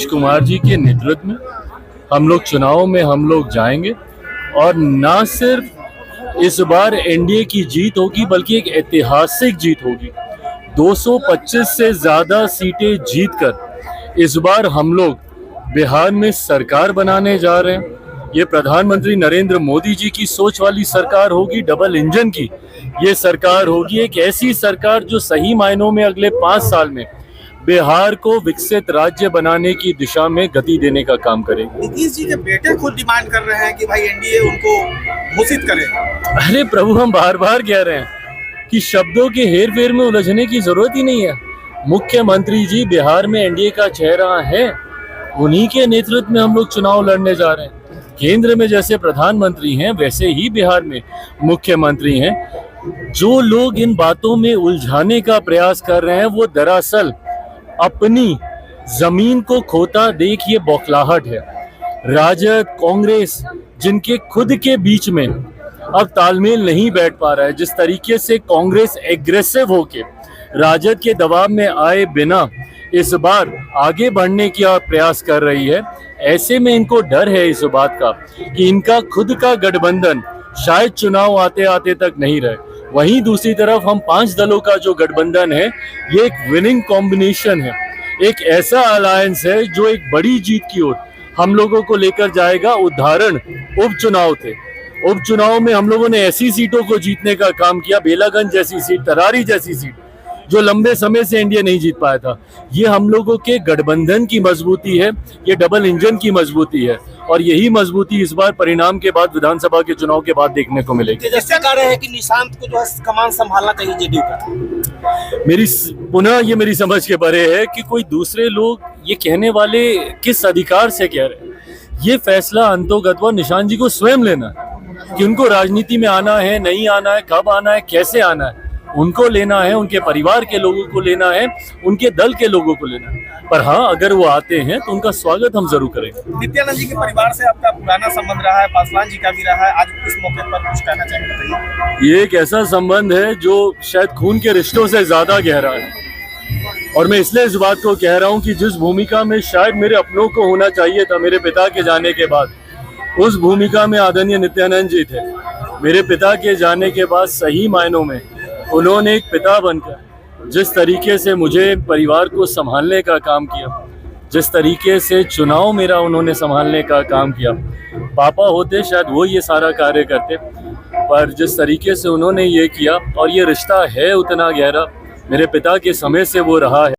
नीतीश कुमार जी के नेतृत्व में हम लोग चुनाव में हम लोग जाएंगे और ना सिर्फ इस बार एनडीए की जीत होगी बल्कि एक ऐतिहासिक जीत होगी। 225 से ज़्यादा सीटें जीतकर इस बार हम लोग बिहार में सरकार बनाने जा रहे हैं। ये प्रधानमंत्री नरेंद्र मोदी जी की सोच वाली सरकार होगी, डबल इंजन की ये सरकार होगी। एक ऐसी सरकार जो सही मायनों में अगले 5 साल में बिहार को विकसित राज्य बनाने की दिशा में गति देने का काम करेगी। नीतीश जी के बेटे खुद डिमांड कर रहे हैं कि भाई एनडीए उनको घोषित करे। अरे प्रभु, हम बार बार कह रहे हैं कि शब्दों के हेर फेर में उलझने की जरूरत ही नहीं है। मुख्यमंत्री जी बिहार में एनडीए का चेहरा है, उन्हीं के नेतृत्व में हम लोग चुनाव लड़ने जा रहे हैं। केंद्र में जैसे प्रधानमंत्री हैं वैसे ही बिहार में मुख्यमंत्री हैं। जो लोग इन बातों में उलझाने का प्रयास कर रहे हैं वो दरअसल अपनी जमीन को खोता देख ये बौखलाहट है। राजद, कांग्रेस, जिनके खुद के बीच में अब तालमेल नहीं बैठ पा रहा है, जिस तरीके से कांग्रेस एग्रेसिव होके राजद के दबाव में आए बिना इस बार आगे बढ़ने का प्रयास कर रही है, ऐसे में इनको डर है इस बात का कि इनका खुद का गठबंधन शायद चुनाव आते आते तक नहीं रहे। वहीं दूसरी तरफ हम 5 दलों का जो गठबंधन है ये एक विनिंग कॉम्बिनेशन है, एक ऐसा अलायंस है जो एक बड़ी जीत की ओर हम लोगों को लेकर जाएगा। उदाहरण उपचुनाव थे, उपचुनाव में हम लोगों ने ऐसी सीटों को जीतने का काम किया, बेलागंज जैसी सीट, तरारी जैसी सीट जो लंबे समय से इंडिया नहीं जीत पाया था। ये हम लोगों के गठबंधन की मजबूती है, ये डबल इंजन की मजबूती है और यही मजबूती इस बार परिणाम के बाद विधानसभा के चुनाव के बाद देखने को मिलेगी। जैसे कह रहे हैं कि निशांत को जो है कमान संभालना चाहिए जेडीयू का। ये मेरी समझ के परे है कि कोई दूसरे लोग ये कहने वाले किस अधिकार से कह रहे हैं। ये फैसला अंतोगत्वा निशांत जी को स्वयं लेना है कि उनको राजनीति में आना है, नहीं आना है, कब आना है, कैसे आना है, उनको लेना है, उनके परिवार के लोगों को लेना है, उनके दल के लोगों को लेना है। पर हाँ, अगर वो आते हैं तो उनका स्वागत हम जरूर करेंगे। नित्यानंद जी के परिवार से आपका पुराना संबंध रहा है, पासवान जी का भी रहा है, आज इस मौके पर कुछ कहना चाहिए बताइए। ये एक ऐसा संबंध है जो शायद खून के रिश्तों से ज्यादा गहरा है और मैं इसलिए इस बात को कह रहा हूँ कि जिस भूमिका में शायद मेरे अपनों को होना चाहिए था मेरे पिता के जाने के बाद, उस भूमिका में आदरणीय नित्यानंद जी थे। मेरे पिता के जाने के बाद सही मायनों में उन्होंने एक पिता बनकर जिस तरीके से मुझे परिवार को संभालने का काम किया, जिस तरीके से चुनाव मेरा उन्होंने संभालने का काम किया, पापा होते शायद वो ये सारा कार्य करते, पर जिस तरीके से उन्होंने ये किया और ये रिश्ता है उतना गहरा, मेरे पिता के समय से वो रहा है।